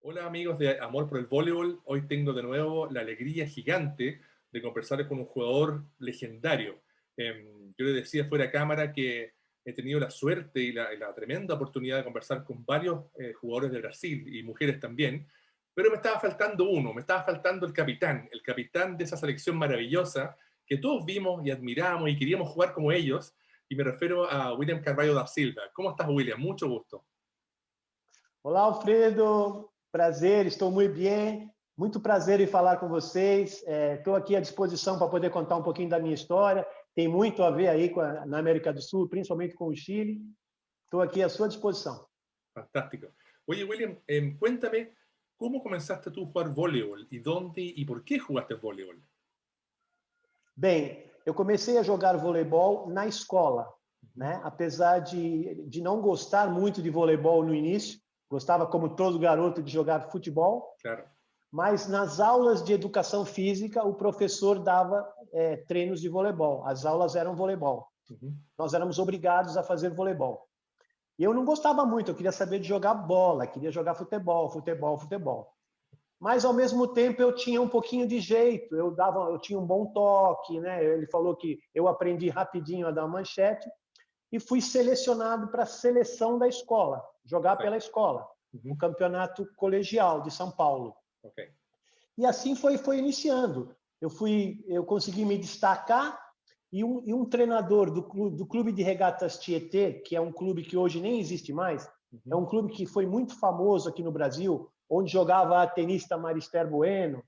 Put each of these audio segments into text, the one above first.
Hola amigos de Amor por el Voleibol, hoy tengo de nuevo la alegría gigante de conversar con un jugador legendario. Yo le decía fuera de cámara que he tenido la suerte y la tremenda oportunidad de conversar con varios jugadores de Brasil y mujeres también, pero me estaba faltando uno, me estaba faltando el capitán de esa selección maravillosa que todos vimos y admiramos y queríamos jugar como ellos, y me refiero a William Carvalho da Silva. ¿Cómo estás, William? Mucho gusto. Olá, Alfredo. Prazer, estou muito bem. Muito prazer em falar com vocês. Estou aqui à disposição para poder contar um pouquinho da minha história. Tem muito a ver aí na América do Sul, principalmente com o Chile. Estou aqui à sua disposição. Fantástico. Oye, William, cuéntame, ¿cómo comenzaste tú a jugar voleibol? ¿Y dónde y por qué jugaste voleibol? Bem, eu comecei a jogar voleibol na escola, né? Apesar de não gostar muito de voleibol no início, gostava, como todo garoto, de jogar futebol, Claro. mas nas aulas de educação física, o professor dava treinos de voleibol. As aulas eram voleibol. Ujú. Nós éramos obrigados a fazer voleibol. E eu não gostava muito, eu queria saber de jogar bola, queria jogar futebol, futebol, futebol. Mas, ao mesmo tempo, eu tinha um pouquinho de jeito, eu tinha um bom toque, né? Ele falou que eu aprendi rapidinho a dar manchete e fui selecionado para a seleção da escola, jogar pela escola, Ujú. o campeonato colegial de São Paulo. Ok. E assim foi iniciando. Eu consegui me destacar e um treinador do clube de regatas Tietê, que é um clube que hoje nem existe mais, é um clube que foi muito famoso aqui no Brasil, onde jogava a tenista Marister Bueno,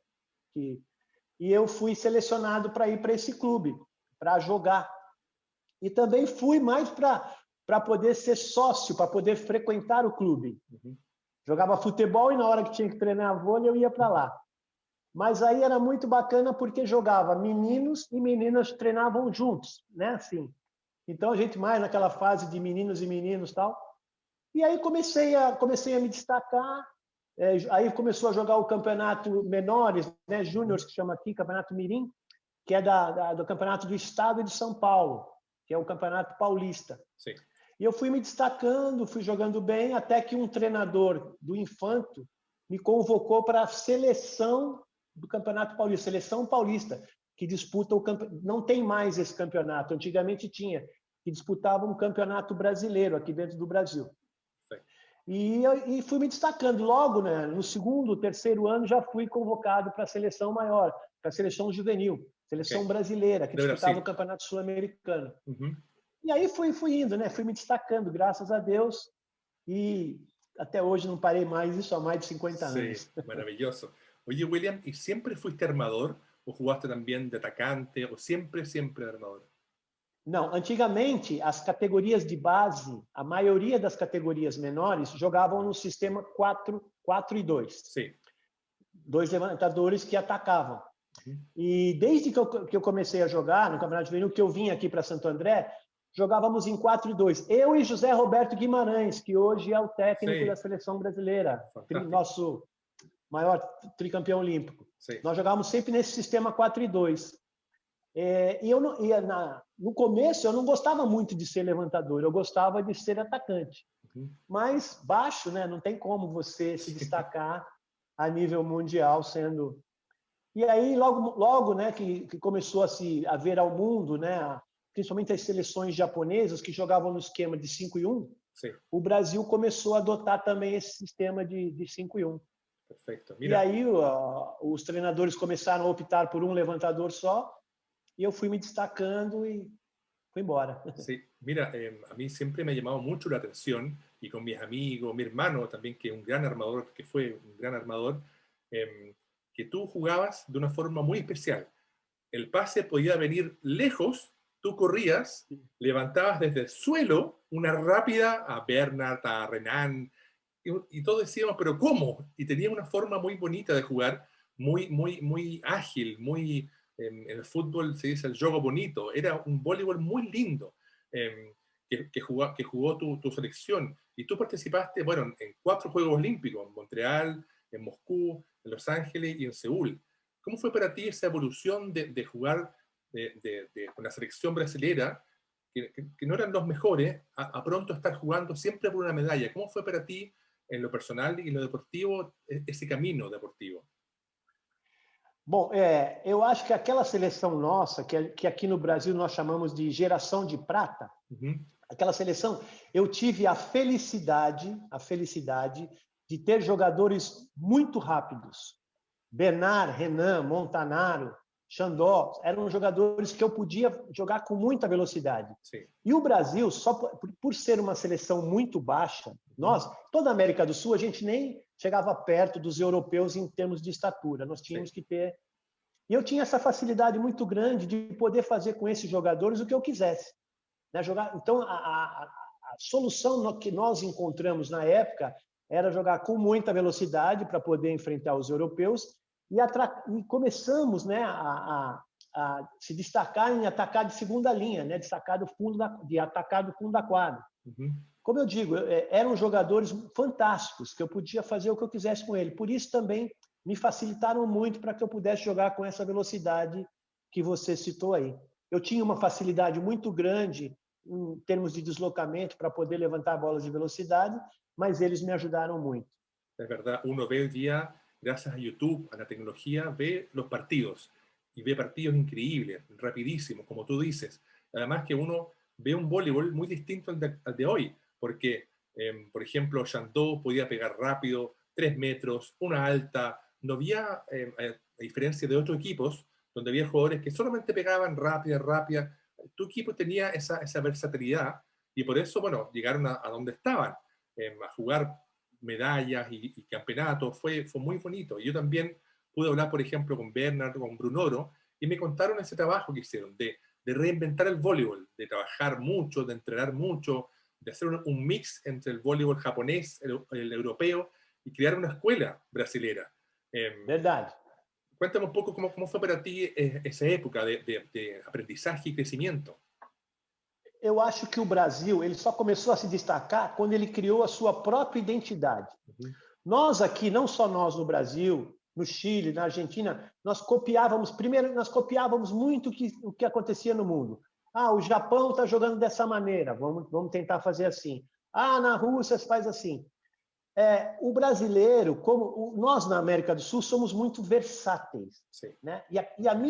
e eu fui selecionado para ir para esse clube, para jogar. E também fui mais para poder ser sócio, para poder frequentar o clube. Ujú. Jogava futebol e na hora que tinha que treinar vôlei eu ia para lá. Mas aí era muito bacana porque jogava meninos e meninas treinavam juntos, né? Assim. Então a gente mais naquela fase de meninos e meninos tal. E aí comecei a me destacar. Aí começou a jogar o campeonato menores, né? Júniores que chama aqui, campeonato Mirim, que é do campeonato do Estado de São Paulo, que é o campeonato paulista. Sí. E eu fui me destacando, fui jogando bem, até que um treinador do Infanto me convocou para a seleção do Campeonato Paulista, seleção paulista, que disputa o campeonato. Não tem mais esse campeonato, antigamente tinha, que disputava um campeonato brasileiro aqui dentro do Brasil. Sí. E fui me destacando. Logo, né, no segundo, terceiro ano, já fui convocado para a seleção maior, para a seleção juvenil, seleção Ok. brasileira, que De disputava Brasil. o Campeonato Sul-Americano. Ujú. E aí fui indo, né? Fui me destacando, graças a Deus. E até hoje não parei mais, isso há mais de 50 Sí, anos. maravilloso. Oye, William, ¿y siempre fuiste armador o jugaste también de atacante o siempre de armador? Não, antigamente, as categorias de base, a maioria das categorias menores, jogavam no sistema 4-4-2. Sí. Dois levantadores que atacavam. Ujú. E desde que eu comecei a jogar no Campeonato Juvenil, que eu vim aqui para Santo André, jogávamos em 4-2. Eu e José Roberto Guimarães, que hoje é o técnico da Sí. seleção brasileira, Fantástico. nosso maior tricampeão olímpico. Sí. Nós jogávamos sempre nesse sistema 4-2. No começo, eu não gostava muito de ser levantador, eu gostava de ser atacante. Ujú. Mas baixo, né? Não tem como você se destacar a nível mundial sendo... E aí, logo né, que começou a ver ao mundo, né, principalmente as seleções japonesas que jogavam no esquema de 5-1, Sí. o Brasil começou a adotar também esse sistema de 5-1. Perfecto. E Mira, aí os treinadores começaram a optar por um levantador só, e eu fui me destacando e fui embora. sí, mira, a mí siempre me ha llamado mucho la atención, y con mis amigos, mi hermano también, que es un gran armador, que fue un gran armador, que tú jugabas de una forma muy especial. El pase podía venir lejos, tú corrías, levantabas desde el suelo una rápida a Bernard, a Renan, y todos decíamos, pero ¿cómo? Y tenía una forma muy bonita de jugar, muy ágil, en el fútbol se dice el juego bonito, era un voleibol muy lindo que jugó tu selección. Y tú participaste, bueno, en 4 Juegos Olímpicos, en Montreal, en Moscú, en Los Ángeles y en Seúl. ¿Cómo fue para ti esa evolución de jugar con la selección brasilera, que no eran los mejores, a pronto estar jugando siempre por una medalla? ¿Cómo fue para ti en lo personal y en lo deportivo, ese camino deportivo? Bom, eu acho que aquela seleção nossa, que aqui no Brasil nós chamamos de geração de prata, aquela seleção, eu tive a felicidade de ter jogadores muito rápidos. Bernard, Renan, Montanaro, Xandó, eram jogadores que eu podia jogar com muita velocidade. Sim. E o Brasil, só por ser uma seleção muito baixa, nós, toda a América do Sul, a gente nem chegava perto dos europeus em termos de estatura. Nós tínhamos que ter... E eu tinha essa facilidade muito grande de poder fazer com esses jogadores o que eu quisesse. Né? Então, a solução que nós encontramos na época era jogar com muita velocidade para poder enfrentar os europeus e começamos, né, a se destacar em atacar de segunda linha, né, de atacar do fundo da quadra. Como eu digo, eram jogadores fantásticos, que eu podia fazer o que eu quisesse com ele. Por isso também me facilitaram muito para que eu pudesse jogar com essa velocidade que você citou aí. Eu tinha uma facilidade muito grande em termos de deslocamento para poder levantar bolas de velocidade, mas eles me ajudaram muito. É verdade, uno ve hoy día, gracias a YouTube, a la tecnología, ve los partidos y ve partidos increíbles, rapidísimos, como tú dices. Además que uno ve un voleibol muy distinto al de hoy, porque, por ejemplo, Xandó podía pegar rápido, 3 metros, una alta. No había, a diferencia de otros equipos, donde había jugadores que solamente pegaban rápida. Tu equipo tenía esa versatilidad y por eso, bueno, llegaron a donde estaban, a jugar medallas y campeonatos. Fue muy bonito. Y yo también pude hablar, por ejemplo, con Bernard, con Brunoro, y me contaron ese trabajo que hicieron de reinventar el voleibol, de trabajar mucho, de entrenar mucho, de hacer un mix entre el voleibol japonés, el europeo, y crear una escuela brasilera. Verdade. Cuéntame un poco cómo fue para ti esa época de aprendizaje y crecimiento. Eu acho que o Brasil ele só começou a se destacar quando ele criou a sua própria identidade. Nós aqui, não só nós no Brasil, no Chile, na Argentina, nós copiávamos muito o que acontecia no mundo. O Japão está jogando dessa maneira, vamos tentar fazer assim. Na Rússia se faz assim. O brasileiro, como nós na América do Sul, somos muito versáteis. Né? E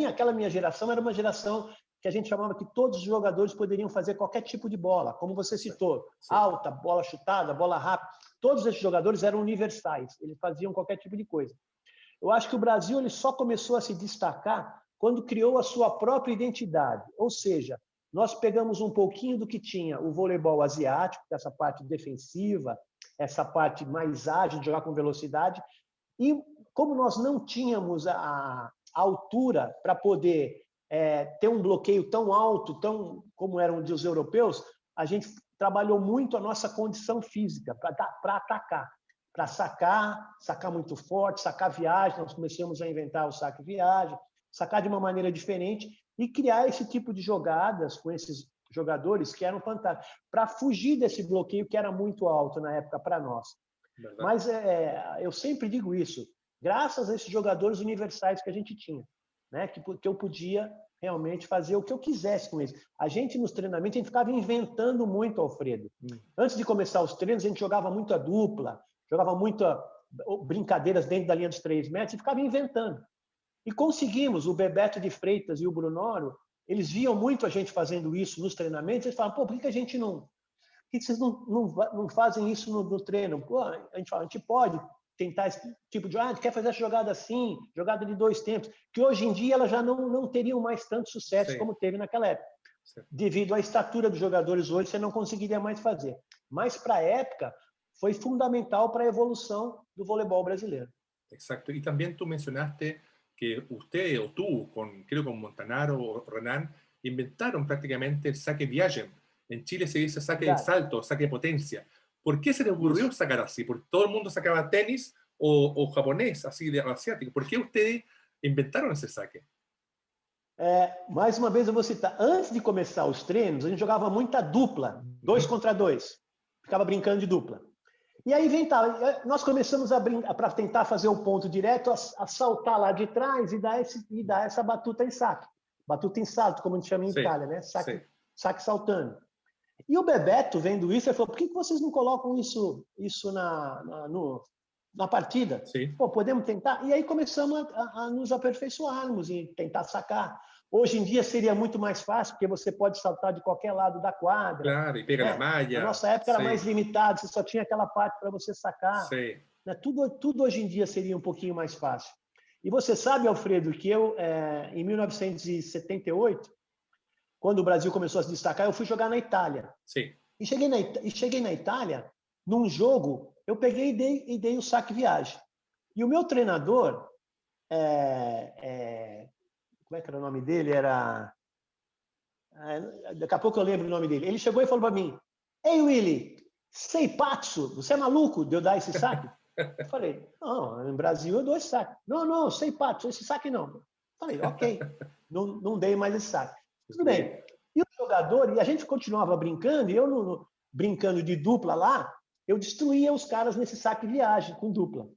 aquela minha geração era uma geração que a gente chamava que todos os jogadores poderiam fazer qualquer tipo de bola, como você citou, alta, bola chutada, bola rápida. Todos esses jogadores eram universais, eles faziam qualquer tipo de coisa. Eu acho que o Brasil ele só começou a se destacar quando criou a sua própria identidade, ou seja, nós pegamos um pouquinho do que tinha o voleibol asiático, essa parte defensiva, essa parte mais ágil, de jogar com velocidade, e como nós não tínhamos a altura para poder ter um bloqueio tão alto, como eram os europeus, a gente trabalhou muito a nossa condição física para atacar, para sacar muito forte, sacar viagem. Nós começamos a inventar o saque-viagem, sacar de uma maneira diferente e criar esse tipo de jogadas com esses jogadores que eram fantásticos, para fugir desse bloqueio que era muito alto na época para nós. Verdade. Mas eu sempre digo isso, graças a esses jogadores universais que a gente tinha, né? Que eu podia realmente fazer o que eu quisesse com eles. A gente, nos treinamentos, a gente ficava inventando muito, Alfredo. Antes de começar os treinos, a gente jogava muita dupla, jogava muitas brincadeiras dentro da linha dos 3 metros e ficava inventando. E conseguimos, o Bebeto de Freitas e o Brunoro, eles viam muito a gente fazendo isso nos treinamentos, eles falavam, por que a gente não... Por que vocês não fazem isso no treino? A gente pode tentar esse tipo de... quer fazer essa jogada assim, jogada de 2 tempos, que hoje em dia elas já não teriam mais tanto sucesso como teve naquela época. Devido à estatura dos jogadores hoje, você não conseguiria mais fazer. Mas, para a época, foi fundamental para a evolução do voleibol brasileiro. Exacto. Y también tú mencionaste que usted o tú, creo con Montanaro o Renan, inventaron prácticamente el saque viaje. En Chile se dice saque de salto, saque de potencia. ¿Por qué se le ocurrió sacar así? ¿Porque todo el mundo sacaba tenis o japonés, así de asiático? ¿Por qué ustedes inventaron esse saque? Mais uma vez eu vou citar. Antes de começar os treinos, a gente jogava muita dupla, 2 contra 2. Ficava brincando de dupla. E aí nós começamos para tentar fazer o ponto direto, a saltar lá de trás e dar essa batuta em saque. Batuta em salto, como a gente chama em Itália, né? Saque saltando. E o Bebeto, vendo isso, ele falou, por que vocês não colocam isso na partida? Sim, Pô, podemos tentar? E aí começamos a nos aperfeiçoarmos e tentar sacar. Hoje em dia seria muito mais fácil, porque você pode saltar de qualquer lado da quadra, claro, y pega la né? Na malla, nossa época era sí, mais limitado, você só tinha aquela parte para você sacar. sí, Né? Tudo hoje em dia seria um pouquinho mais fácil. E você sabe, Alfredo, que eu, em 1978, quando o Brasil começou a se destacar, eu fui jogar na Itália. sí. E cheguei na Itália, num jogo, eu peguei e dei o saque viagem. E o meu treinador, como é que era o nome dele? Daqui a pouco eu lembro o nome dele. Ele chegou e falou para mim, ei, Willy, sei pazzo, você é maluco de eu dar esse saque? Eu falei, não, no Brasil eu dou esse saque. Não, sei pazzo, esse saque não. Eu falei, ok, não dei mais esse saque. Tudo bem. E o jogador, e a gente continuava brincando, e eu brincando de dupla lá, eu destruía os caras nesse saque viagem com dupla.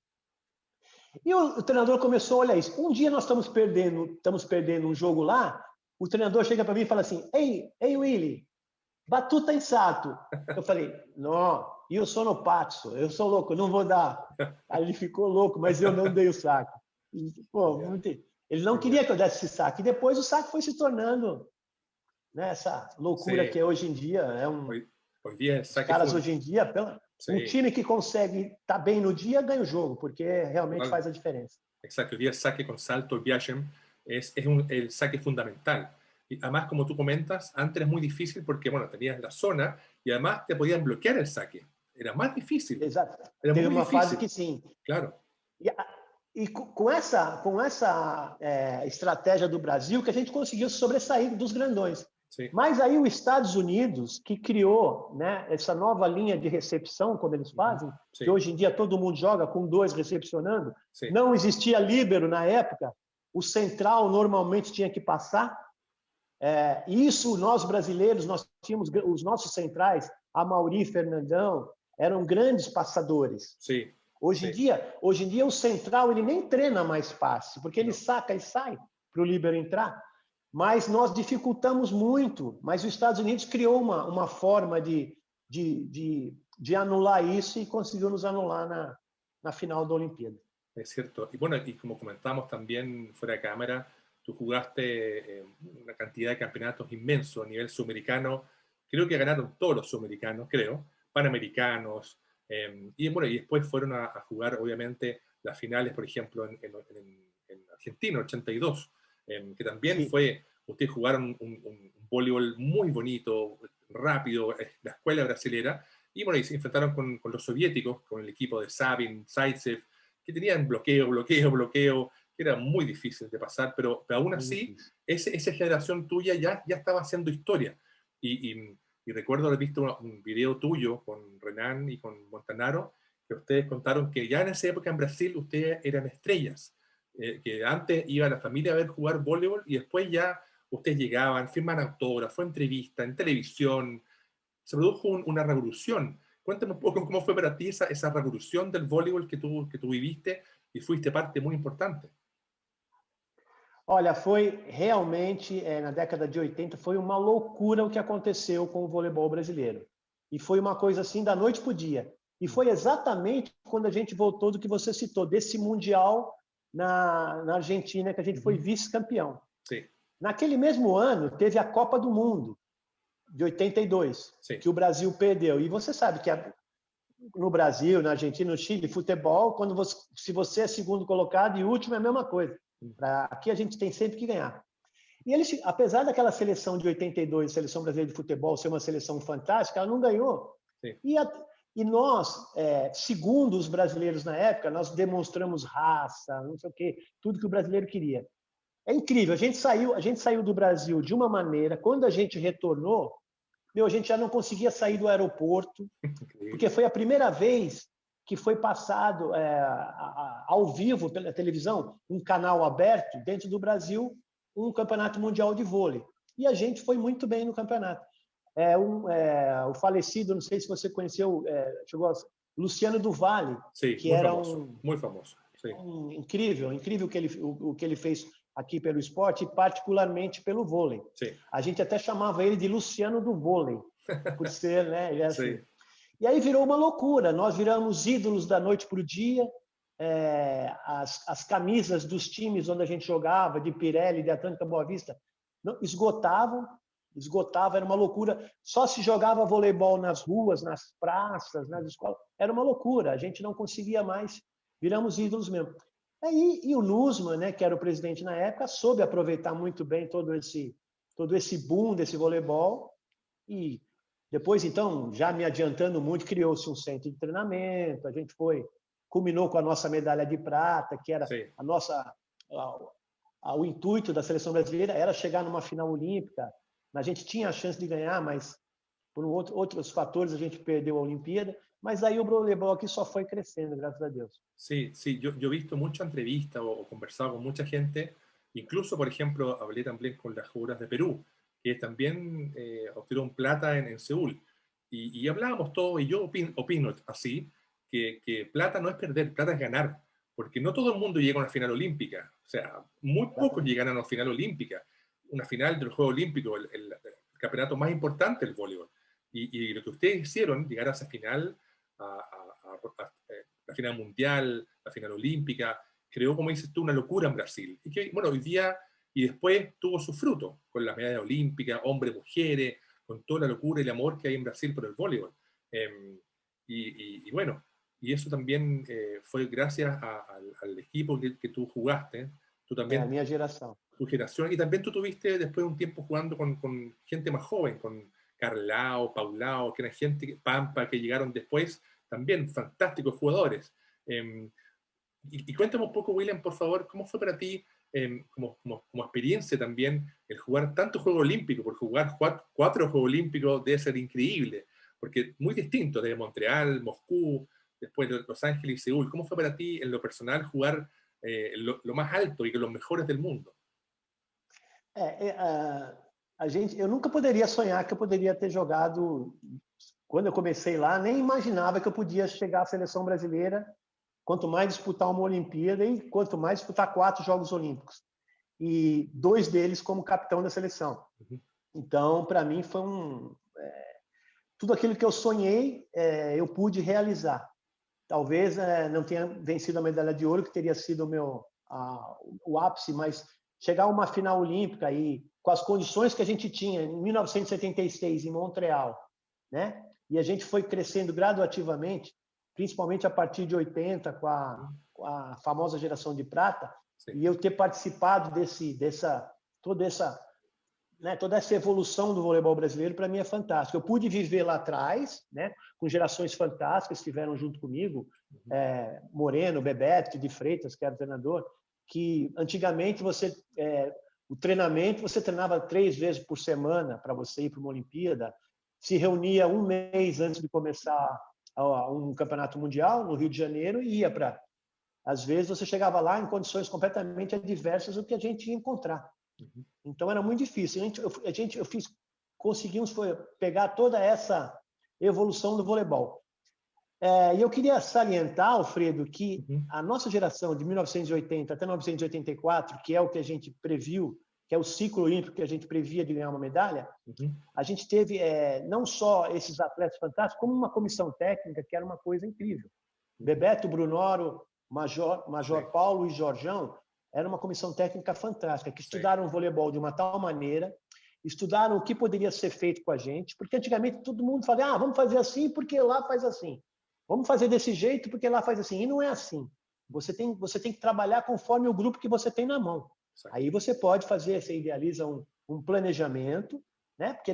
E o treinador começou a olhar isso. Um dia nós estamos perdendo um jogo lá, o treinador chega para mim e fala assim, ei, Willy, batuta em salto. Eu falei, não, eu sou no pazzo, eu sou louco, não vou dar. Aí ele ficou louco, mas eu não dei o saque. Pô, ele não queria que eu desse esse saque. E depois o saque foi se tornando, né, essa loucura Sí. que é hoje em dia. Hoy día el Os saque caras hoje em dia, um sí, time que consegue estar bem no dia ganha o jogo, porque realmente total. faz a diferença. Exacto, hoy día el saque con salto, viaje, el saque fundamental. Y además, como tú comentas, antes era muy difícil porque, bueno, tenías la zona y además te podían bloquear el saque. Era más difícil, Exato. era Teve muy uma fase difícil, que sim. claro. E com essa estratégia do Brasil que a gente conseguiu sobressair dos grandões. Sí, Mas aí os Estados Unidos, que criou, né, essa nova linha de recepção, como eles fazem, que sí, hoje em dia todo mundo joga com dois recepcionando, sí, não existia líbero na época, o central normalmente tinha que passar. Isso nós brasileiros, nós tínhamos os nossos centrais, Amaury, Fernandão, eram grandes passadores. sí, Hoje em dia o central ele nem treina mais passe, porque ele saca e sai para o líbero entrar. Mas nós dificultamos muito. Mas os Estados Unidos criou uma forma de anular isso e conseguiu nos anular na final da Olimpíada. es cierto. Y bueno, y como comentamos también fuera de cámara, tú jugaste una cantidad de campeonatos inmensos a nivel sudamericano. Creo que ganaron todos los sudamericanos, creo, panamericanos. Y bueno, y después fueron a jugar, obviamente, las finales, por ejemplo, en Argentina, 82, que también Sí. fue, ustedes jugaron un voleibol muy bonito, rápido, la escuela brasilera, y bueno, y se enfrentaron con los soviéticos, con el equipo de Sabin, Zaitsev, que tenían bloqueo, que era muy difícil de pasar, pero aún así, esa generación tuya ya estaba haciendo historia. Y recuerdo haber visto un video tuyo con Renan y con Montanaro, que ustedes contaron que ya en esa época en Brasil ustedes eran estrellas, que antes iba la familia a ver jugar voleibol y después ya ustedes llegaban, firman autógrafos, entrevistas, en televisión, se produjo una revolución. Cuéntame un poco cómo fue para ti esa revolución del voleibol que tú viviste y fuiste parte muy importante. Olha, foi realmente, na década de 80, foi uma loucura o que aconteceu com o voleibol brasileiro. E foi uma coisa assim da noite para o dia. E foi exatamente quando a gente voltou do que você citou, desse Mundial na Argentina, que a gente foi vice-campeão. Sim. Naquele mesmo ano, teve a Copa do Mundo, de 82, Sim. que o Brasil perdeu. E você sabe que no Brasil, na Argentina, no Chile, futebol, se você é segundo colocado e último, é a mesma coisa. Aqui a gente tem sempre que ganhar. E eles, apesar daquela seleção de 82, seleção brasileira de futebol, ser uma seleção fantástica, ela não ganhou. E nós, segundo os brasileiros na época, nós demonstramos raça, não sei o quê, tudo que o brasileiro queria. É incrível, a gente saiu do Brasil de uma maneira, quando a gente retornou, a gente já não conseguia sair do aeroporto, porque foi a primeira vez que foi passado ao vivo pela televisão, um canal aberto dentro do Brasil, um campeonato mundial de vôlei. E a gente foi muito bem no campeonato. O falecido, não sei se você conheceu, chegou Luciano do Vale, que era muito famoso. Incrível o que ele fez aqui pelo esporte e particularmente pelo vôlei. Sim. A gente até chamava ele de Luciano do Vôlei, por ser, né? Ele é assim. Sim, E aí virou uma loucura. Nós viramos ídolos da noite para o dia. As camisas dos times onde a gente jogava, de Pirelli, de Atlântica Boa Vista, esgotavam, era uma loucura. Só se jogava voleibol nas ruas, nas praças, nas escolas. Era uma loucura. A gente não conseguia mais. Viramos ídolos mesmo. E o Nussmann, né, que era o presidente na época, soube aproveitar muito bem todo esse boom desse voleibol. E depois, então, já me adiantando muito, criou-se um centro de treinamento. A gente culminou com a nossa medalha de prata, que era sim. o intuito da seleção brasileira era chegar numa final olímpica. A gente tinha a chance de ganhar, mas por outros fatores a gente perdeu a Olimpíada. Mas aí o voleibol aqui só foi crescendo, graças a Deus. Sí, sí, yo he visto muchas entrevistas o conversado con mucha gente, incluso, por ejemplo, hablé también con las jugadoras de Perú, que también obtuvieron plata en Seúl. Y hablábamos todo, y yo opino así, que plata no es perder, plata es ganar, porque no todo el mundo llega a una final olímpica, o sea, muy pocos llegan a una final olímpica, una final del Juego Olímpico, el campeonato más importante del voleibol. Y lo que ustedes hicieron, llegar a esa final, la final mundial, la final olímpica, creó, como dices tú, una locura en Brasil. Y que, bueno, hoy día y después tuvo su fruto, con la medalla olímpica, hombres, mujeres, con toda la locura y el amor que hay en Brasil por el voleibol. Bueno, y eso también fue gracias al equipo que tú jugaste, tú también, A minha geração. tu generación, y también tú tuviste después un tiempo jugando con gente más joven, con Carlao, Paulao, que era gente, Pampa, que llegaron después, también fantásticos jugadores. Y cuéntame un poco, William, por favor, ¿cómo fue para ti, como experiencia también, el jugar tanto Juego Olímpico? Por jugar 4 Juegos Olímpicos debe ser increíble, porque muy distinto, desde Montreal, Moscú, después de Los Ángeles y Seúl. ¿Cómo fue para ti, en lo personal, jugar lo más alto y con los mejores del mundo? Eu nunca poderia sonhar que eu poderia ter jogado. Quando eu comecei lá, nem imaginava que eu podia chegar à seleção brasileira, quanto mais disputar uma Olimpíada e quanto mais disputar 4 Jogos Olímpicos. E 2 deles como capitão da seleção. Então, para mim, foi tudo aquilo que eu sonhei, eu pude realizar. Talvez não tenha vencido a medalha de ouro, que teria sido o ápice, mas chegar a uma final olímpica e com as condições que a gente tinha em 1976 em Montreal, né? E a gente foi crescendo gradativamente, principalmente a partir de 80 com a famosa geração de prata. Sim. E eu ter participado toda essa evolução do voleibol brasileiro, para mim é fantástico. Eu pude viver lá atrás, né, com gerações fantásticas que estiveram junto comigo, Moreno, Bebeto de Freitas, que era o treinador, que antigamente o treinamento você treinava 3 vezes por semana para você ir para uma Olimpíada, se reunia um mês antes de começar um campeonato mundial no Rio de Janeiro e ia para... Às vezes você chegava lá em condições completamente adversas do que a gente ia encontrar. Então era muito difícil. Conseguimos pegar toda essa evolução do voleibol. E eu queria salientar, Alfredo, que a nossa geração de 1980 até 1984, que é o que a gente previu, que é o ciclo olímpico que a gente previa de ganhar uma medalha, a gente teve não só esses atletas fantásticos, como uma comissão técnica que era uma coisa incrível. Bebeto, Brunoro, Major Paulo e Jorjão, era uma comissão técnica fantástica, que estudaram o voleibol de uma tal maneira, estudaram o que poderia ser feito com a gente, porque antigamente todo mundo falava, vamos fazer assim porque lá faz assim. Vamos fazer desse jeito porque lá faz assim. E não é assim. Você tem que trabalhar conforme o grupo que você tem na mão. Sim. Aí você pode fazer, você idealiza um planejamento, né? Porque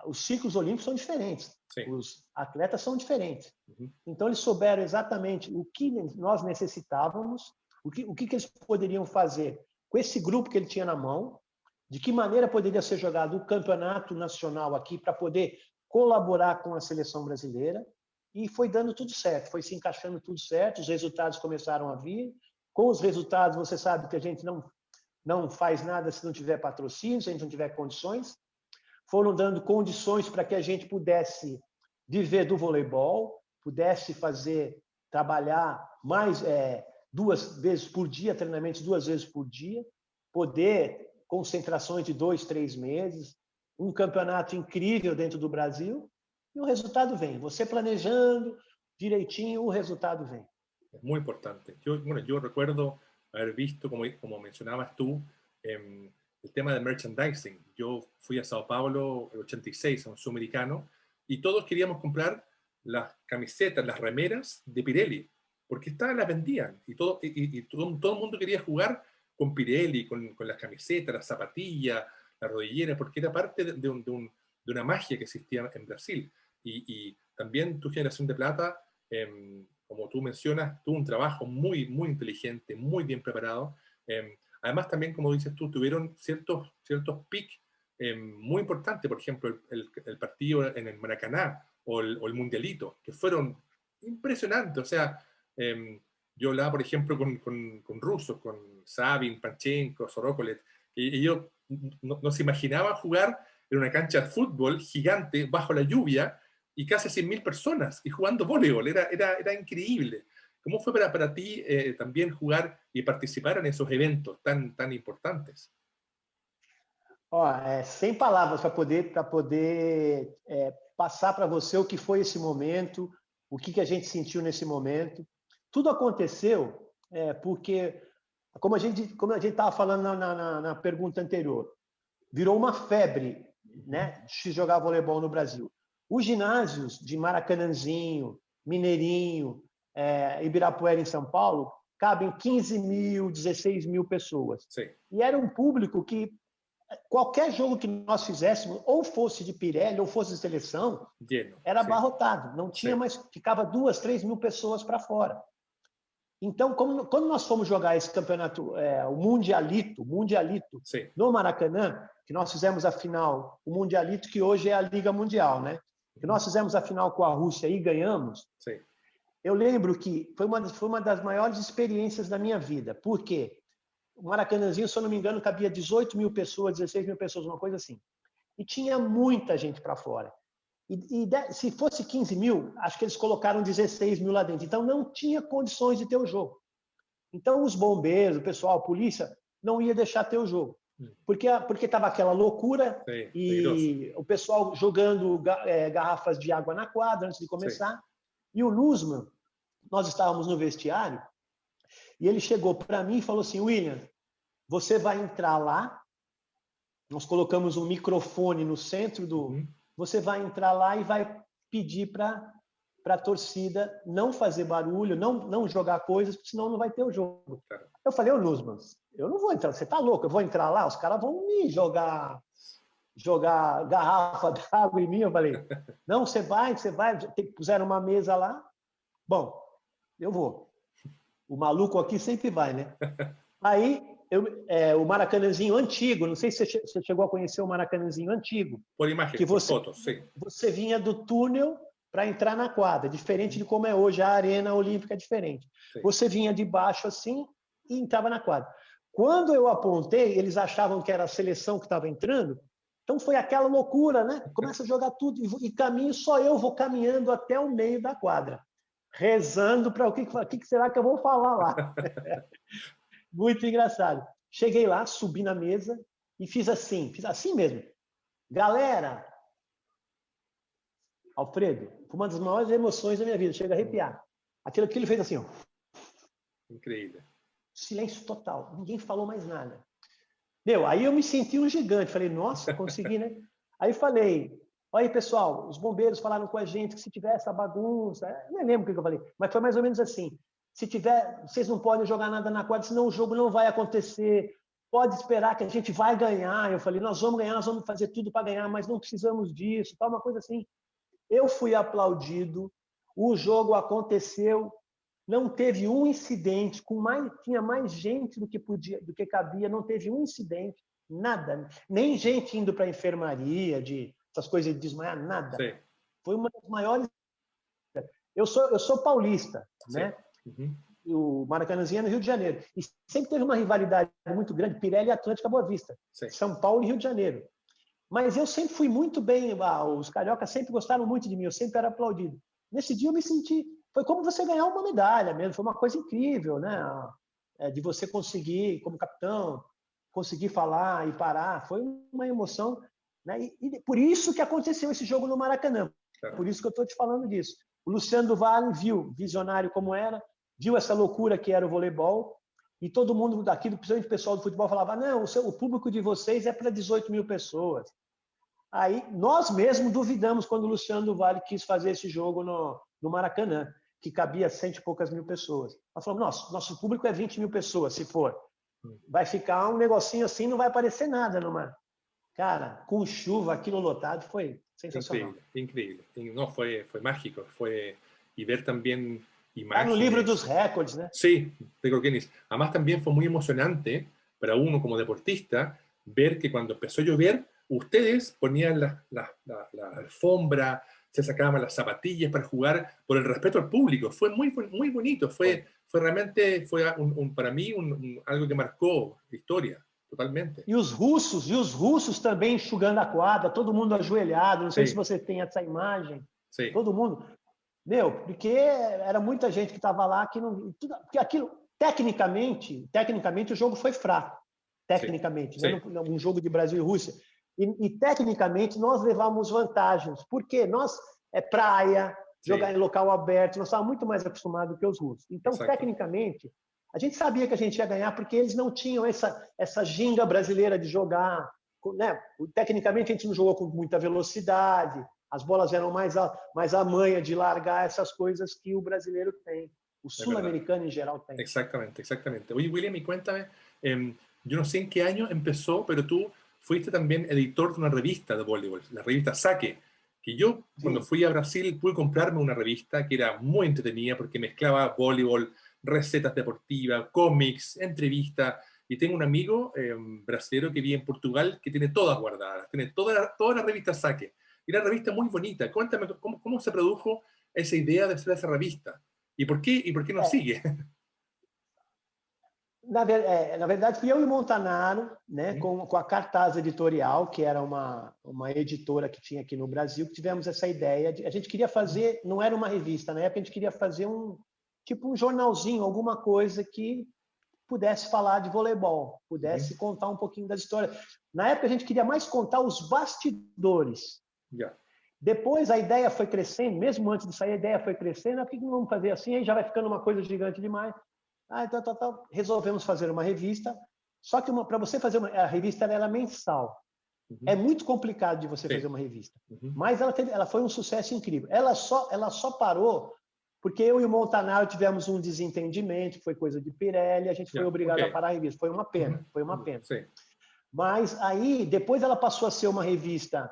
os ciclos olímpicos são diferentes. Sim. Os atletas são diferentes. Então eles souberam exatamente o que nós necessitávamos, o que eles poderiam fazer com esse grupo que ele tinha na mão, de que maneira poderia ser jogado o campeonato nacional aqui para poder colaborar com a seleção brasileira. E foi dando tudo certo, foi se encaixando tudo certo, os resultados começaram a vir. Com os resultados, você sabe que a gente não faz nada se não tiver patrocínio, se a gente não tiver condições. Foram dando condições para que a gente pudesse viver do voleibol, pudesse trabalhar mais 2 vezes por dia, treinamentos 2 vezes por dia, poder concentrações de 2, 3 meses. um campeonato incrível dentro do Brasil e o resultado vem. Você planejando direitinho, o resultado vem. Es muy importante. Yo recuerdo haber visto, como mencionabas tú, el tema del merchandising. Yo fui a Sao Paulo en el 86, a un sudamericano, y todos queríamos comprar las camisetas, las remeras de Pirelli, porque las vendían, y todo el mundo quería jugar con Pirelli, con las camisetas, las zapatillas, la rodillera, porque era parte de una magia que existía en Brasil. Y también tu generación de plata, como tú mencionas, tuvo un trabajo muy, muy inteligente, muy bien preparado. Además, también, como dices tú, tuvieron ciertos pics muy importantes, por ejemplo, el partido en el Maracaná o el Mundialito, que fueron impresionantes. O sea, yo hablaba, por ejemplo, con rusos, con Sabin, Panchenko, Sorokolet, y ellos no se imaginaban jugar en una cancha de fútbol gigante bajo la lluvia y casi 100.000 personas y jugando voleibol. Era increíble. ¿Cómo fue para ti también jugar y participar en esos eventos tan importantes? Sem palavras para poder passar para você o que foi esse momento, o que a gente sentiu nesse momento. Tudo aconteceu porque, como a gente estava falando na pergunta anterior, virou uma febre, né, de se jogar voleibol no Brasil. Os ginásios de Maracanãzinho, Mineirinho, Ibirapuera em São Paulo, cabem 15.000, 16.000 pessoas. Sim. E era um público que qualquer jogo que nós fizéssemos, ou fosse de Pirelli, ou fosse de seleção, era abarrotado. Não tinha mais, ficava 2.000, 3.000 pessoas para fora. Então, quando nós fomos jogar esse campeonato, o Mundialito no Maracanã, que nós fizemos a final, o Mundialito, que hoje é a Liga Mundial, né? Que nós fizemos a final com a Rússia e ganhamos. Sim. Eu lembro que foi uma das maiores experiências da minha vida. Por quê? O Maracanãzinho, se eu não me engano, cabia 18.000 pessoas, 16.000 pessoas, uma coisa assim. E tinha muita gente para fora. Se fosse 15.000, acho que eles colocaram 16.000 lá dentro. Então, não tinha condições de ter o jogo. Então, os bombeiros, o pessoal, a polícia, não ia deixar ter o jogo. Porque estava aquela loucura e o pessoal jogando garrafas de água na quadra antes de começar. Sim. E o Luzman, nós estávamos no vestiário, e ele chegou para mim e falou assim: William, você vai entrar lá, nós colocamos um microfone no centro do... Você vai entrar lá e vai pedir para a torcida não fazer barulho, não jogar coisas, porque senão não vai ter o jogo. Eu falei: ô Luzman, eu não vou entrar, você tá louco? Eu vou entrar lá, os caras vão me jogar garrafa d'água em mim. Eu falei: não, você vai, puseram uma mesa lá. Bom, eu vou. O maluco aqui sempre vai, né? Aí, o Maracanãzinho antigo, não sei se você chegou a conhecer o Maracanãzinho antigo. Por imagem, que por fotos, sim. Você vinha do túnel para entrar na quadra, diferente de como é hoje, a Arena Olímpica é diferente. Sim. Você vinha de baixo assim e entrava na quadra. Quando eu apontei, eles achavam que era a seleção que estava entrando, então foi aquela loucura, né? Começa a jogar tudo e caminho, só eu vou caminhando até o meio da quadra, rezando para o que será que eu vou falar lá. Muito engraçado. Cheguei lá, subi na mesa e fiz assim mesmo. Galera, Alfredo, foi uma das maiores emoções da minha vida, chega a arrepiar. Aquilo que ele fez assim, ó. Incrível. Silêncio total, ninguém falou mais nada. Aí eu me senti um gigante, falei: nossa, consegui, né? Aí falei: olha aí, pessoal, os bombeiros falaram com a gente que se tiver essa bagunça, eu nem lembro o que eu falei, mas foi mais ou menos assim: se tiver, vocês não podem jogar nada na quadra, senão o jogo não vai acontecer, pode esperar que a gente vai ganhar. Eu falei: nós vamos ganhar, nós vamos fazer tudo para ganhar, mas não precisamos disso, tal, uma coisa assim. Eu fui aplaudido, o jogo aconteceu, não teve um incidente, tinha mais gente do que cabia, não teve um incidente, nada, nem gente indo para a enfermaria, essas coisas de desmaiar, nada. Sim. Foi uma das maiores. Eu sou paulista, sim, né? Uhum. O Maracanãzinho é no Rio de Janeiro. E sempre teve uma rivalidade muito grande, Pirelli e Atlântica Boa Vista, sim, São Paulo e Rio de Janeiro. Mas eu sempre fui muito bem, os cariocas sempre gostaram muito de mim, eu sempre era aplaudido. Nesse dia eu me senti, foi como você ganhar uma medalha mesmo, foi uma coisa incrível, né? De você conseguir, como capitão, conseguir falar e parar, foi uma emoção. né? E por isso que aconteceu esse jogo no Maracanã. Claro. Por isso que eu estou te falando disso. O Luciano do Vale viu, visionário como era, viu essa loucura que era o voleibol, e todo mundo daqui, principalmente o pessoal do futebol, falava, não, o público de vocês é para 18 mil pessoas. Aí nós mesmos duvidamos quando o Luciano do Vale quis fazer esse jogo no Maracanã, que cabia 100 e poucas mil pessoas. Nós falamos, nosso público é 20 mil pessoas, se for. Vai ficar um negocinho assim, não vai aparecer nada numa... Cara, com chuva, aquilo lotado, foi sensacional. Increíble, increíble. No, fue mágico. Y ver también Está no imágenes. livro dos recordes, né? Sí, de Croquenis. Además también fue muy emocionante para uno como deportista ver que cuando empezó a llover, ustedes ponían la alfombra, se sacaban las zapatillas para jugar por el respeto al público. Fue muy, muy bonito. Fue realmente, para mí, algo que marcó la historia. Totalmente. E os russos também enxugando a quadra, todo mundo ajoelhado. Não sei se você tem essa imagem. Sim. Todo mundo. Meu, porque era muita gente que estava lá que não. Porque aquilo, tecnicamente, o jogo foi fraco. Tecnicamente, né? Um jogo de Brasil e Rússia. E tecnicamente nós levamos vantagens. Porque nós é praia, jogar em local aberto, nós estávamos muito mais acostumados do que os russos. Então, tecnicamente. A gente sabia que a gente ia ganhar porque eles não tinham essa ginga brasileira de jogar. Né? Tecnicamente, a gente não jogou com muita velocidade, as bolas eram mais a manha de largar essas coisas que o brasileiro tem. O sul-americano, em geral, tem. Exactamente, exactamente. Oye, William, y cuéntame, yo no sé en qué año empezó, pero tú fuiste también editor de una revista de voleibol, la revista Saque, que yo, cuando fui a Brasil, pude comprarme una revista que era muy entretenida porque mezclaba voleibol, recetas deportivas, cómics, entrevistas, y tengo un amigo brasileño que vive en Portugal que tiene todas guardadas, tiene toda la revista Saque. Y una revista muy bonita. Cuéntame, ¿cómo se produjo esa idea de hacer esa revista? ¿Y por qué no sigue? Na verdade, fui eu e Montanaro, né, com a Cartaz Editorial, que era uma editora que tinha aqui no Brasil, que tivemos essa ideia. A gente queria fazer, não era uma revista, na época a gente queria fazer um jornalzinho, alguma coisa que pudesse falar de voleibol, pudesse contar um pouquinho das histórias. Na época a gente queria mais contar os bastidores. Depois a ideia foi crescendo, mesmo antes de sair a ideia foi crescendo, por que não vamos fazer assim? Aí já vai ficando uma coisa gigante demais. Resolvemos fazer uma revista, só que para você fazer a revista ela era mensal. É muito complicado de você fazer uma revista. Mas ela foi um sucesso incrível. Ela só parou porque eu e o Montanaro tivemos um desentendimento, que foi coisa de Pirelli, a gente foi obrigado a parar a revista. Foi uma pena, foi uma pena. Mas aí, depois ela passou a ser uma revista,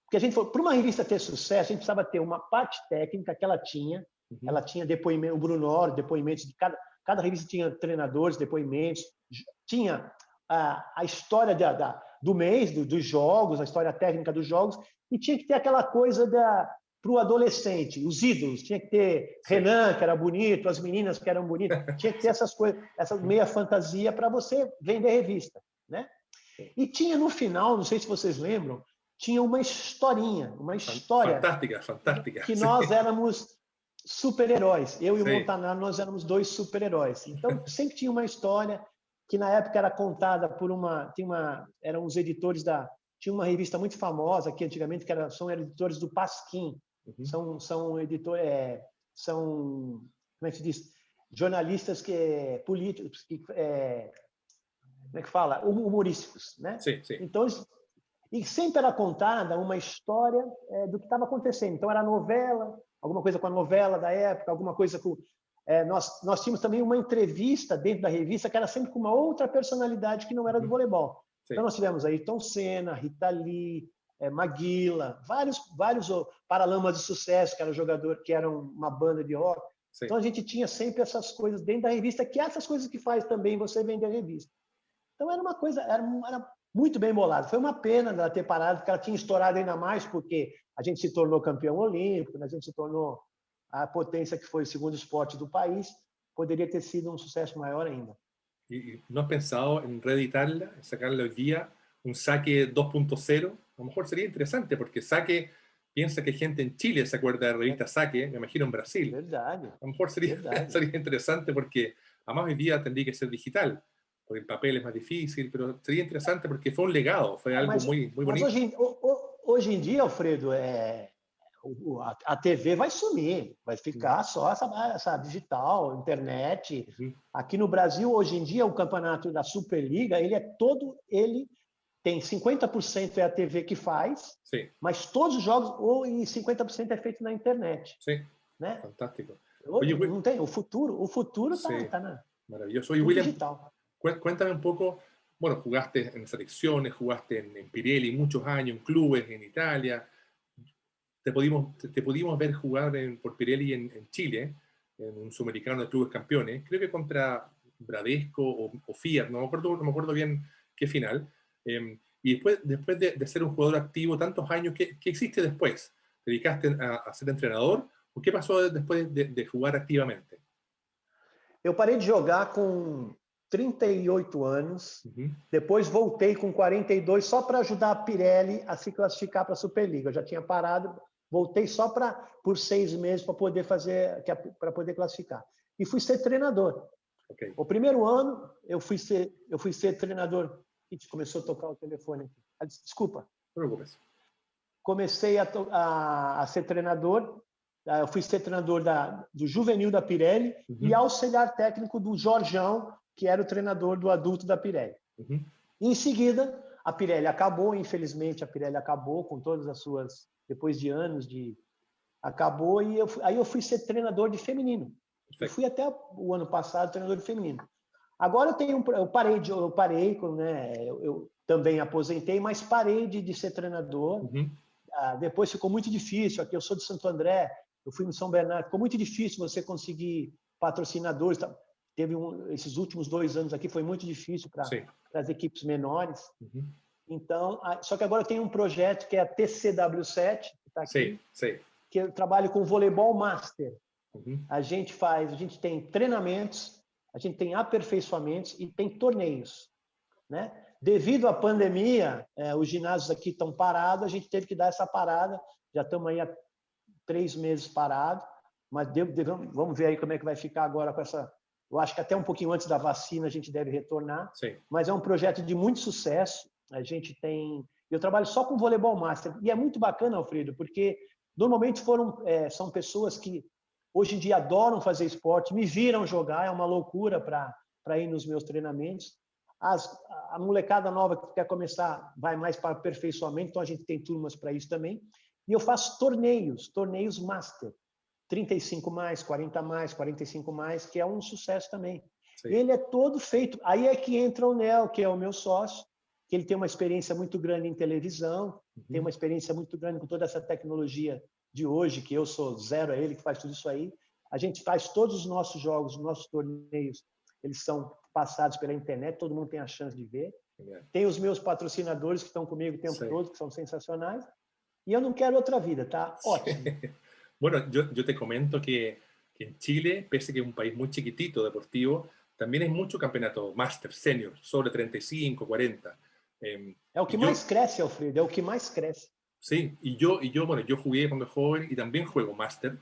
porque a gente falou, para uma revista ter sucesso, a gente precisava ter uma parte técnica que ela tinha depoimento, o Brunor, depoimentos de cada revista tinha treinadores, depoimentos, tinha a história do mês, dos jogos, a história técnica dos jogos, e tinha que ter aquela coisa para o adolescente, os ídolos, tinha que ter Renan, que era bonito, as meninas que eram bonitas, tinha que ter essas coisas, essa meia fantasia para você vender revista, né? E tinha no final, não sei se vocês lembram, tinha uma história fantástica, que nós éramos super-heróis. Eu e o Montanaro, nós éramos dois super-heróis. Então, sempre tinha uma história que na época era contada por eram os editores tinha uma revista muito famosa aqui antigamente, são editores do Pasquim. São editores, como é que se diz? Jornalistas políticos, como é que fala? Humorísticos, né? Sim. Então, e sempre era contada uma história do que estava acontecendo. Então, era novela, alguma coisa com a novela da época, alguma coisa com... nós tínhamos também uma entrevista dentro da revista que era sempre com uma outra personalidade que não era do voleibol. Então, nós tivemos Ayrton Senna, Rita Lee, Maguila, vários Paralamas de Sucesso, que eram uma banda de rock. Então, a gente tinha sempre essas coisas dentro da revista, que essas coisas que faz também você vender a revista. Então, era uma coisa... Era muito bem bolado. Foi uma pena ela ter parado, porque ela tinha estourado ainda mais, porque a gente se tornou campeão olímpico, a gente se tornou a potência que foi o segundo esporte do país, poderia ter sido um sucesso maior ainda. ¿Y no has pensado en reeditarla, sacarla hoy día, un Saque 2.0? A lo mejor sería interesante, porque Saque piensa que gente en Chile se acuerda de la revista Saque, me imagino en Brasil. Verdade. A lo mejor sería interesante, porque además hoy día tendría que ser digital. porque el papel es más difícil, pero sería interesante porque fue un legado, fue algo muy, muy mas bonito. hoje em dia, Alfredo, a TV vai sumir, vai ficar só essa digital, internet. Aqui no Brasil, hoje em dia, o campeonato da Superliga, ele tem 50% é a TV que faz, Sí, mas todos os jogos, e 50% é feito na internet. sí, Né? fantástico. Hoje Oye, não tem, o futuro sí, tá maravilloso. Oye, tudo William, digital. cuéntame un poco, bueno, jugaste en selecciones, jugaste en Pirelli muchos años, en clubes en Italia, te pudimos ver jugar por Pirelli en Chile, en un sudamericano de clubes campeones, creo que contra Bradesco o Fiat, no me acuerdo bien qué final. Y después de ser un jugador activo tantos años, ¿qué hiciste después? ¿Te dedicaste a ser entrenador? ¿O qué pasó después de jugar activamente? Eu parei de jogar com 38 anos, depois voltei com 42 só para ajudar a Pirelli a se classificar para a Superliga. Eu já tinha parado, voltei só por 6 meses para poder classificar. E fui ser treinador. Okay. O primeiro ano eu fui ser treinador. Começou a tocar o telefone aqui. Desculpa. Não te preocupes. Comecei a ser treinador. Eu fui ser treinador do juvenil da Pirelli e auxiliar técnico do Jorjão, que era o treinador do adulto da Pirelli. Em seguida, a Pirelli acabou, infelizmente, a Pirelli acabou com todas as suas... Depois de anos acabou, e aí eu fui ser treinador de feminino. Eu fui até o ano passado treinador de feminino. Agora eu parei, né? Eu também aposentei, mas parei de ser treinador. Depois ficou muito difícil. Aqui eu sou de Santo André, eu fui no São Bernardo, ficou muito difícil você conseguir patrocinadores. Esses últimos 2 anos aqui foi muito difícil para as equipes menores. Então, só que agora eu tenho um projeto que é a TCW7, que está aqui, que eu trabalho com voleibol master. A gente tem treinamentos, a gente tem aperfeiçoamentos e tem torneios, né? Devido à pandemia, os ginásios aqui estão parados, a gente teve que dar essa parada, já estamos aí há 3 meses parados, mas vamos ver aí como é que vai ficar agora com essa... Eu acho que até um pouquinho antes da vacina a gente deve retornar, mas é um projeto de muito sucesso. Eu trabalho só com voleibol master, e é muito bacana, Alfredo, porque normalmente são pessoas que hoje em dia adoram fazer esporte, me viram jogar, é uma loucura para ir nos meus treinamentos. A molecada nova que quer começar vai mais para aperfeiçoamento, então a gente tem turmas para isso também. E eu faço torneios master, 35 mais, 40 mais, 45 mais, que é um sucesso também. Ele é todo feito. Aí é que entra o Nel, que é o meu sócio, que ele tem uma experiência muito grande em televisão, tem uma experiência muito grande com toda essa tecnologia de hoje, que eu sou zero, é ele que faz tudo isso aí. A gente faz todos os nossos jogos, os nossos torneios, eles são passados pela internet, todo mundo tem a chance de ver. Tem os meus patrocinadores que estão comigo o tempo todo, que são sensacionais. Y yo no quiero otra vida, está ótimo. Bueno, yo te comento que en Chile, pese a que es un país muy chiquitito, deportivo, también hay mucho campeonato máster, senior, sobre 35, 40. É o que mais cresce, Alfredo, é o que mais cresce. Sí, bueno, yo jugué cuando joven y también juego máster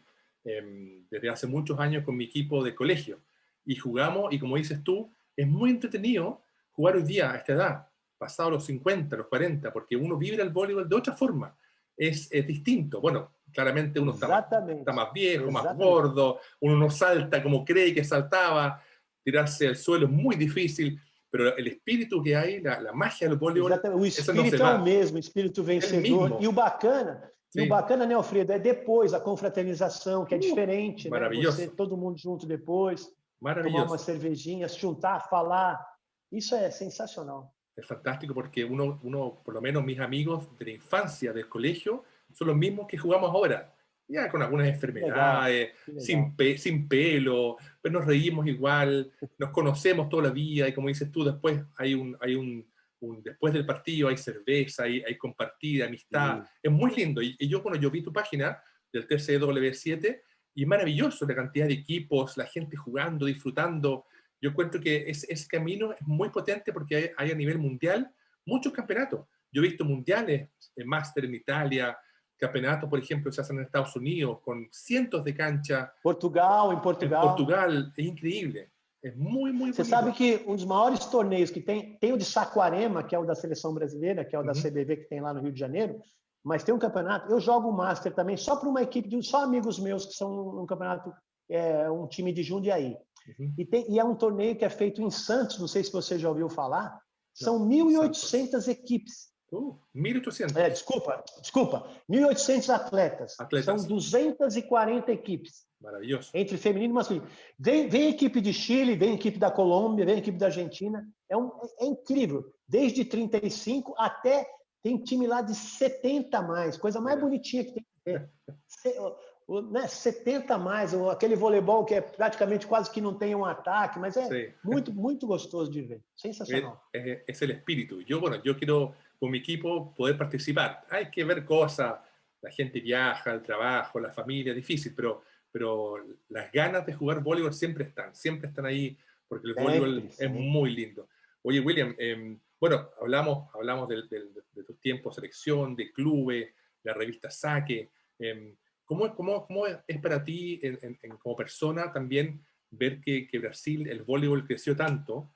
desde hace muchos años con mi equipo de colegio. Y jugamos, y como dices tú, es muy entretenido jugar hoy día a esta edad, pasado los 50, los 40, porque uno vibra el voleibol de otra forma. Es distinto. Bueno, claramente uno está más viejo, más gordo, uno no salta como cree que saltaba, tirarse al suelo es muy difícil, pero el espíritu que hay, la magia del voleibol, o espírito é o mesmo, o espírito vencedor. E o bacana, né, Alfredo, é depois a confraternização, que é diferente, né? Você, todo mundo junto depois, tomar uma cervejinha, se juntar, falar. Isso é sensacional. Es fantástico porque uno, por lo menos mis amigos de la infancia, del colegio, son los mismos que jugamos ahora. Ya con algunas enfermedades, sin pelo, pero nos reímos igual, nos conocemos toda la vida y como dices tú, después después del partido hay cerveza, hay compartida, amistad. Es muy lindo. Y yo vi tu página del TCW7 y es maravilloso la cantidad de equipos, la gente jugando, disfrutando. Yo encuentro que ese camino es muy potente porque hay a nivel mundial muchos campeonatos. Yo he visto mundiales, máster en Italia, campeonatos, por ejemplo, se hacen en Estados Unidos con cientos de canchas. Portugal. En Portugal, es increíble. É muy, muy Você bonito. sabe que um dos maiores torneios que tem o de Saquarema, que é o da seleção brasileira, que é o da CBV que tem lá no Rio de Janeiro, mas tem um campeonato, eu jogo o Master também, só para uma equipe de só amigos meus que são um campeonato, um time de Jundiaí. E é um torneio que é feito em Santos, não sei se você já ouviu falar, são 1.800 equipes. 1.800. Desculpa, 1.800 atletas. São 240 equipes. Maravilhoso. Entre feminino e masculino. Vem equipe de Chile, vem equipe da Colômbia, vem equipe da Argentina. É incrível. Desde 35 até tem time lá de 70 a mais. Coisa mais bonitinha que tem que ver. 70 a mais. Aquele voleibol que é praticamente quase que não tem um ataque, mas é muito, muito gostoso de ver. Sensacional. Es el espíritu. Yo quiero con mi equipo poder participar. Hay que ver cosas. La gente viaja, el trabajo, la familia, difícil, pero las ganas de jugar voleibol siempre están ahí, porque el voleibol es muy lindo. Oye, William, bueno, hablamos de tus tiempos, selección, de clubes, la revista Saque. ¿Cómo es para ti, como persona, también ver que Brasil, el voleibol creció tanto?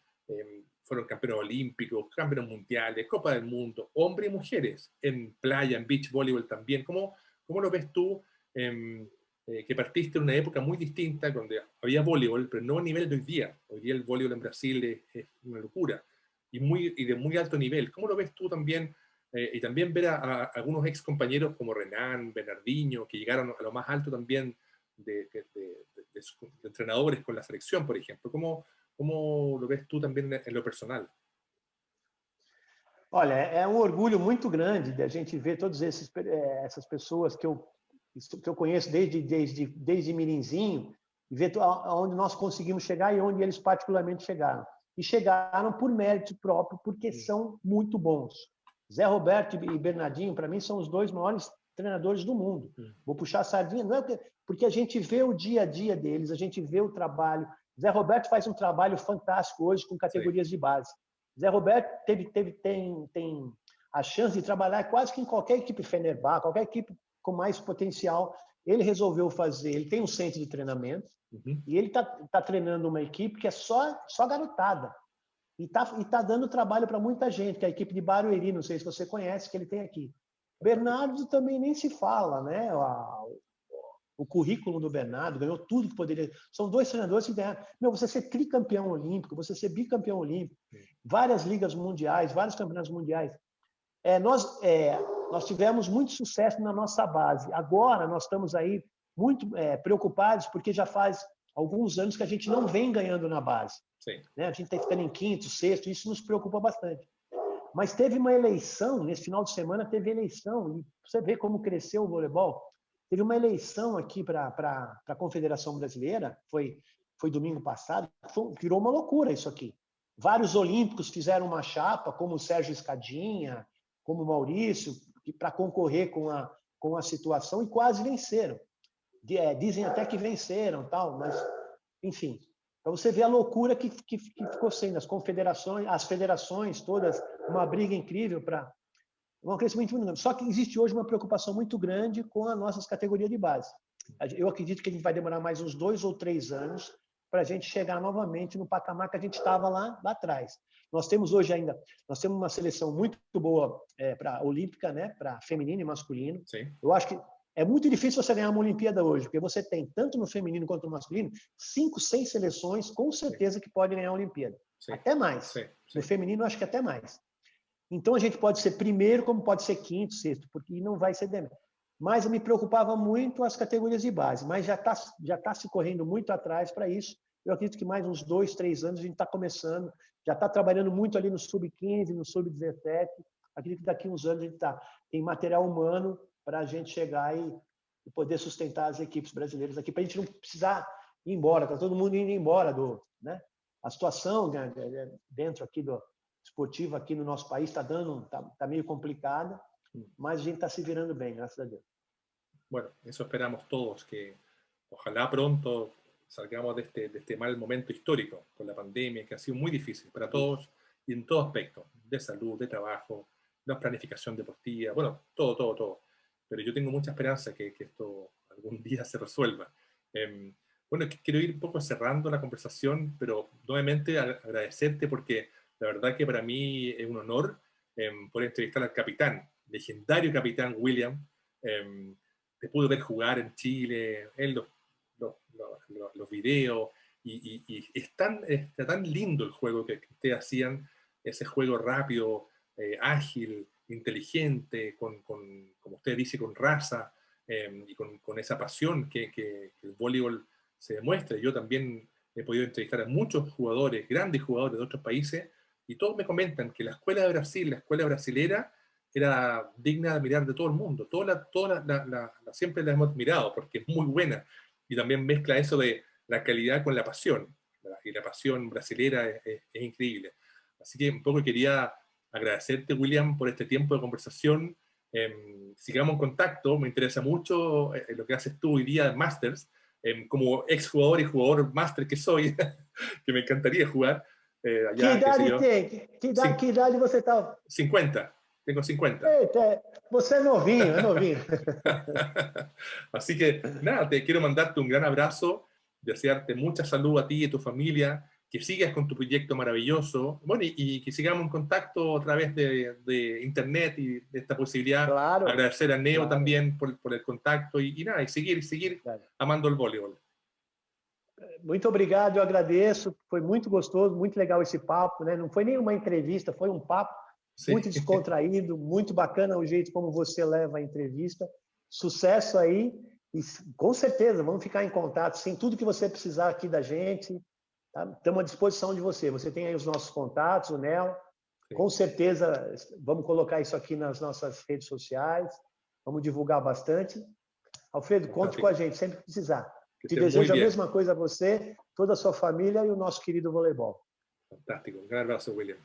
Fueron campeones olímpicos, campeones mundiales, Copa del Mundo, hombres y mujeres, en playa, en beach voleibol también. ¿Cómo lo ves tú? Que partiste en una época muy distinta, donde había voleibol, pero no a nivel de hoy día. Hoy día el voleibol en Brasil es una locura y de muy alto nivel. ¿Cómo lo ves tú también? Y también ver a algunos ex compañeros como Renan, Bernardinho, que llegaron a lo más alto también de entrenadores con la selección, por ejemplo. ¿Cómo lo ves tú también en lo personal? Olha, é um orgulho muito grande de a gente ver todas essas pessoas que eu conheço desde mirinzinho e ver aonde nós conseguimos chegar e onde eles particularmente chegaram. E chegaram por mérito próprio, porque são muito bons. Zé Roberto e Bernardinho, para mim, são os dois maiores treinadores do mundo. Vou puxar a sardinha, não é porque a gente vê o dia a dia deles, a gente vê o trabalho. Zé Roberto faz um trabalho fantástico hoje com categorias de base. Zé Roberto tem a chance de trabalhar quase que em qualquer equipe Fenerbahçe, qualquer equipe com mais potencial. Ele resolveu fazer, ele tem um centro de treinamento e ele está treinando uma equipe que é só garotada. E tá dando trabalho para muita gente, que é a equipe de Barueri, não sei se você conhece, que ele tem aqui. Bernardo também nem se fala, né? O currículo do Bernardo, ganhou tudo que poderia. São dois treinadores que ganharam. Você ser tricampeão olímpico, você ser bicampeão olímpico, várias ligas mundiais, vários campeonatos mundiais. Nós tivemos muito sucesso na nossa base. Agora nós estamos aí muito preocupados, porque já faz alguns anos que a gente não vem ganhando na base. Sim. Né? A gente está ficando em quinto, sexto, isso nos preocupa bastante. Mas teve uma eleição, nesse final de semana teve eleição, e você vê como cresceu o voleibol. Teve uma eleição aqui para a Confederação Brasileira, foi domingo passado, virou uma loucura isso aqui. Vários olímpicos fizeram uma chapa, como o Sérgio Escadinha, como o Maurício, para concorrer com a situação, e quase venceram. Dizem até que venceram, tal, mas, enfim, para você ver a loucura que ficou sendo, as federações todas, uma briga incrível para um crescimento muito grande. Só que existe hoje uma preocupação muito grande com as nossas categorias de base. Eu acredito que a gente vai demorar mais uns 2 ou 3 anos para a gente chegar novamente no patamar que a gente estava lá atrás. Nós temos uma seleção muito boa para olímpica, né, para feminino e masculino. Sim. Eu acho que é muito difícil você ganhar uma Olimpíada hoje, porque você tem, tanto no feminino quanto no masculino, 5, 6 seleções, com certeza, que podem ganhar a Olimpíada. Sim. Até mais. Sim. No feminino, acho que até mais. Então, a gente pode ser primeiro, como pode ser quinto, sexto, porque não vai ser demais. Mas eu me preocupava muito as categorias de base, mas já tá se correndo muito atrás para isso. Eu acredito que mais uns 2, 3 anos a gente está começando, já está trabalhando muito ali no sub-15, no sub-17. Acredito que daqui uns anos a gente tem material humano para a gente chegar e poder sustentar as equipes brasileiras aqui, para a gente não precisar ir embora. Está todo mundo indo embora né? A situação dentro aqui do esportivo aqui no nosso país está meio complicada, mas a gente está se virando bem, graças a Deus. Bueno, eso esperamos todos, que ojalá pronto salgamos de este mal momento histórico con la pandemia, que ha sido muy difícil para todos y en todo aspecto, de salud, de trabajo, de planificación deportiva, bueno, todo. Pero yo tengo mucha esperanza que esto algún día se resuelva. Bueno, quiero ir un poco cerrando la conversación, pero nuevamente agradecerte porque la verdad que para mí es un honor poder entrevistar al capitán, legendario capitán William. em, Te pude ver jugar en Chile, en los videos, y está tan lindo el juego que ustedes hacían, ese juego rápido, ágil, inteligente, como usted dice, con raza, y con esa pasión que el voleibol se demuestra. Yo también he podido entrevistar a muchos jugadores, grandes jugadores de otros países, y todos me comentan que la escuela de Brasil, la escuela brasilera, era digna de admirar de todo el mundo. Siempre la hemos admirado porque es muy buena, y también mezcla eso de la calidad con la pasión, ¿verdad? Y la pasión brasilera es increíble. Así que un poco quería agradecerte, William, por este tiempo de conversación. Sigamos en contacto, me interesa mucho lo que haces tú hoy día en Masters, como exjugador y jugador máster que soy, que me encantaría jugar Que allá, qué sé idade yo. tem? Que idade você está? 50, tengo 50. Eita, você é novinho, é novinho. Así que nada, te quiero mandarte un gran abrazo, desearte mucha salud a ti y a tu familia, que sigas con tu proyecto maravilloso, bueno, y que sigamos en contacto a través de internet y de esta posibilidad. Claro, Agradecer a Neo claro. también por el contacto y nada, y seguir Claro. amando el voleibol. Muito obrigado, eu agradeço. Foi muito gostoso, muito legal esse papo, né? Não foi nenhuma entrevista, foi um papo Sí. muito descontraído, muito bacana o jeito como você leva a entrevista. Sucesso aí e com certeza vamos ficar em contato, sim, tudo que você precisar aqui da gente, tá? Estamos à disposição de você. Você tem aí os nossos contatos, o Nel. Sí. Com certeza vamos colocar isso aqui nas nossas redes sociais, vamos divulgar bastante. Alfredo, conte com a gente sempre que precisar. Te desejo a mesma coisa a você, toda a sua família e o nosso querido voleibol. Fantástico. Un gran abrazo, William.